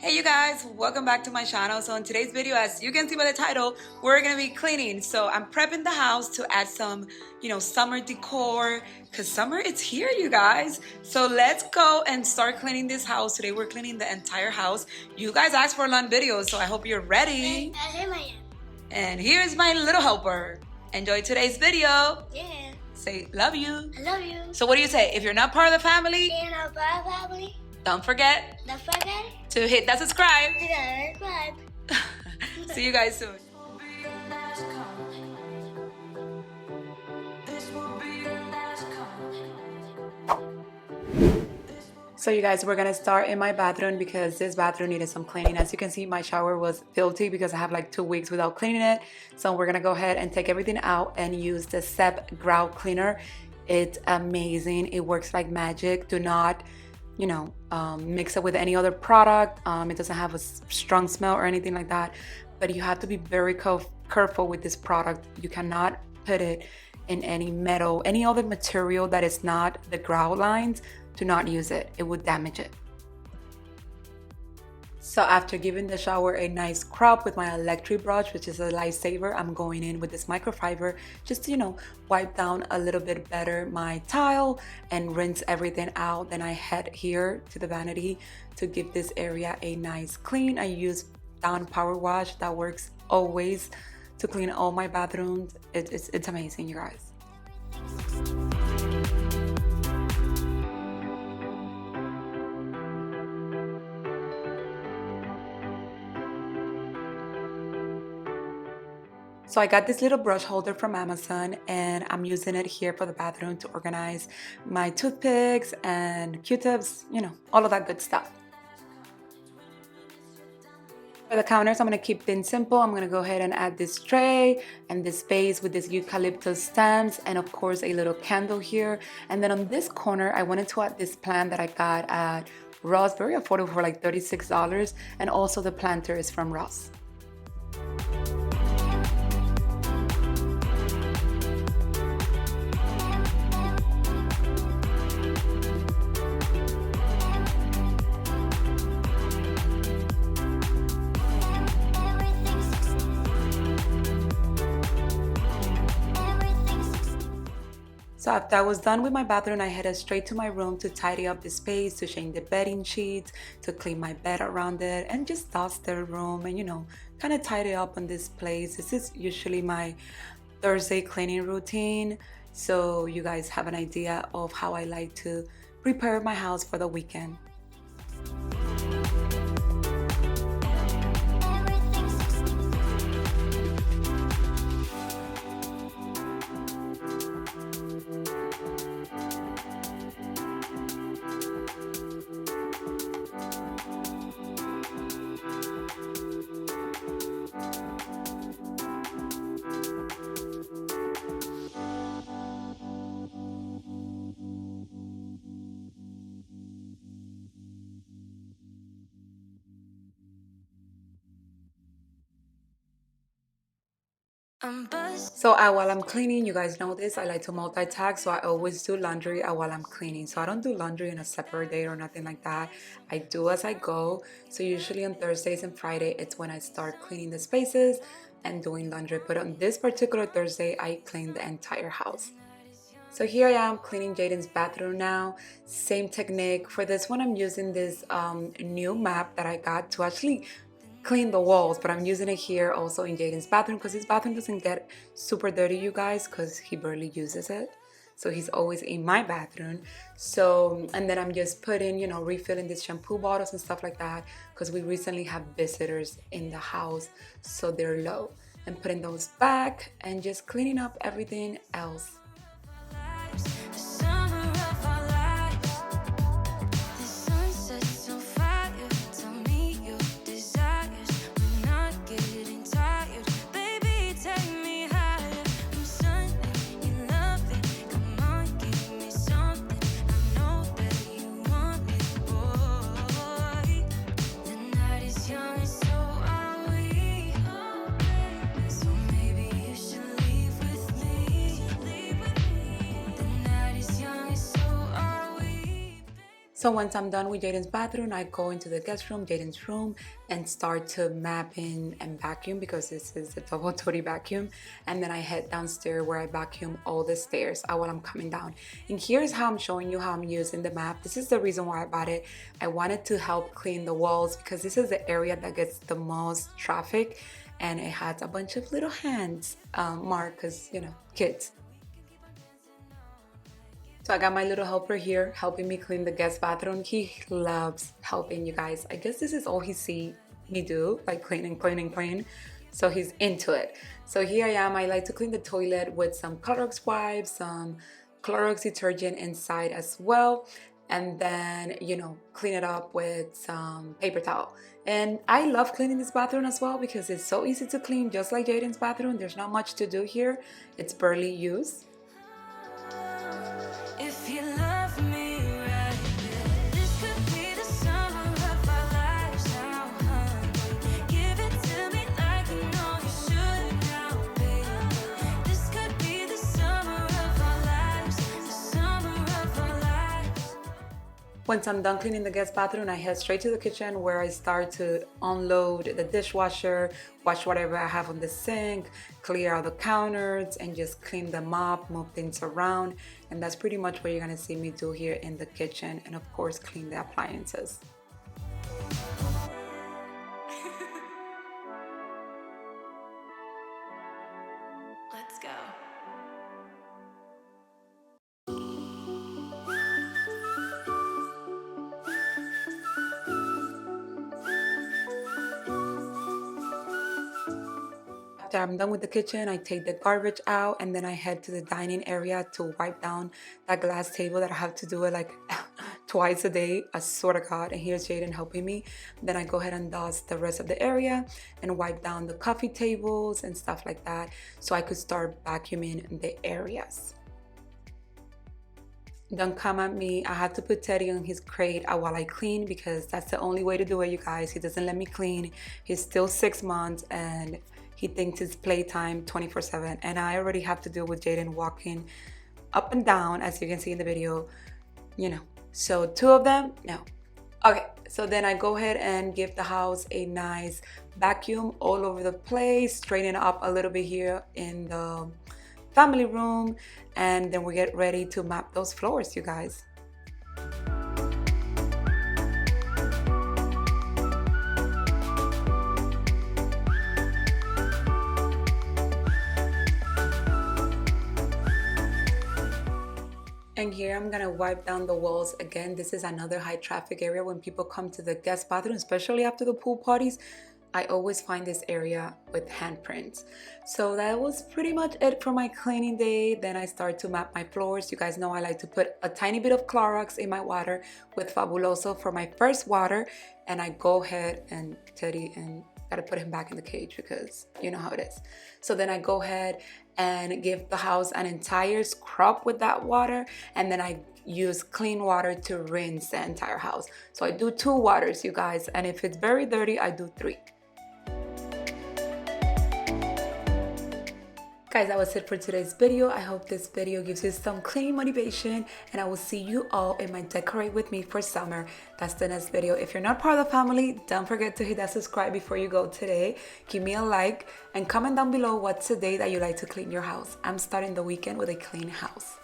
Hey you guys, welcome back to my channel. So in today's video, as you can see by the title, we're gonna be cleaning. So I'm prepping the house to add some, summer decor, because summer is here, you guys. So let's go and start cleaning this house. Today we're cleaning the entire house. You guys asked for a long video, so I hope you're ready. And here's my little helper. Enjoy today's video. Yeah. Say love you. I love you. So what do you say? If you're not part of the family, You're not part of the family. don't forget to hit that subscribe. See you guys soon. So you guys, we're gonna start in my bathroom because this bathroom needed some cleaning. As you can see, my shower was filthy because I have like 2 weeks without cleaning it. So we're gonna go ahead and take everything out and use the Sep Grout Cleaner. It's amazing. It works like magic. Do not mix it with any other product. It doesn't have a strong smell or anything like that, but you have to be very careful with this product. You cannot put it in any metal, any other material that is not the grout lines. Do not use it. It would damage it. So after giving the shower a nice scrub with my electric brush, which is a lifesaver, I'm going in with this microfiber just to, wipe down a little bit better my tile and rinse everything out. Then I head here to the vanity to give this area a nice clean. I use Dawn Power Wash that works always to clean all my bathrooms. It's amazing, you guys. So I got this little brush holder from Amazon and I'm using it here for the bathroom to organize my toothpicks and Q-tips, all of that good stuff. For the counters, I'm going to keep things simple. I'm going to go ahead and add this tray and this vase with this eucalyptus stems and of course a little candle here. And then on this corner, I wanted to add this plant that I got at Ross, very affordable for like $36, and also the planter is from Ross. So after I was done with my bathroom, I headed straight to my room to tidy up the space, to change the bedding sheets, to clean my bed around it, and just dust the room and, kind of tidy up on this place. This is usually my Thursday cleaning routine, so you guys have an idea of how I like to prepare my house for the weekend. So while I'm cleaning, you guys know this, I like to multitask, so I always do laundry while I'm cleaning. So I don't do laundry in a separate day or nothing like that. I do as I go. So usually on Thursdays and Friday, it's when I start cleaning the spaces and doing laundry. But on this particular Thursday, I clean the entire house. So here I am cleaning Jaden's bathroom now. Same technique. For this one, I'm using this new map that I got to actually clean the walls, but I'm using it here also in Jaden's bathroom because his bathroom doesn't get super dirty, you guys, because he barely uses it. So he's always in my bathroom. So, and then I'm just putting, refilling these shampoo bottles and stuff like that because we recently have visitors in the house, so they're low. And putting those back and just cleaning up everything else. So once I'm done with Jaden's bathroom, I go into the guest room, Jaden's room, and start to map in and vacuum because this is a double duty vacuum. And then I head downstairs where I vacuum all the stairs while I'm coming down. And here's how I'm showing you how I'm using the map. This is the reason why I bought it. I wanted to help clean the walls because this is the area that gets the most traffic, and it has a bunch of little hands marked because, you know, kids. So I got my little helper here helping me clean the guest bathroom. He loves helping, you guys. I guess this is all he see me do, like clean and clean and clean. So he's into it. So here I am. I like to clean the toilet with some Clorox wipes, some Clorox detergent inside as well. And then, you know, clean it up with some paper towel. And I love cleaning this bathroom as well because it's so easy to clean, just like Jaden's bathroom. There's not much to do here. It's barely used. If you love me right, this could be the summer of our lives now, honey. Give it to me like you know you should now, baby. This could be the summer of our lives, the summer of our lives. Once I'm done cleaning the guest bathroom, I head straight to the kitchen where I start to unload the dishwasher, wash whatever I have on the sink, clear out the counters, and just clean them up, move things around. And that's pretty much what you're gonna see me do here in the kitchen, and of course, clean the appliances. Let's go. After I'm done with the kitchen, I take the garbage out and then I head to the dining area to wipe down that glass table that I have to do it like twice a day. I swear to God. And here's Jaden helping me. Then I go ahead and dust the rest of the area and wipe down the coffee tables and stuff like that so I could start vacuuming the areas. Don't come at me. I had to put Teddy on his crate while I clean because that's the only way to do it, you guys. He doesn't let me clean. He's still 6 months and he thinks it's playtime 24/7. And I already have to deal with Jaden walking up and down, as you can see in the video, you know. So 2 of them, no. Okay, so then I go ahead and give the house a nice vacuum all over the place, straighten up a little bit here in the family room, and then we get ready to map those floors, you guys. And here I'm gonna wipe down the walls again. This is another high traffic area when people come to the guest bathroom, especially after the pool parties. I always find this area with handprints. So that was pretty much it for my cleaning day. Then I start to map my floors. You guys know I like to put a tiny bit of Clorox in my water with Fabuloso for my first water. And I go ahead and Teddy and gotta put him back in the cage because you know how it is. So then I go ahead and give the house an entire scrub with that water, and then I use clean water to rinse the entire house. So I do 2 waters, you guys, and if it's very dirty, I do 3. Guys, that was it for today's video. I hope this video gives you some clean motivation, and I will see you all in my Decorate With Me for Summer. That's the next video. If you're not part of the family, don't forget to hit that subscribe before you go today. Give me a like and comment down below what's the day that you like to clean your house. I'm starting the weekend with a clean house.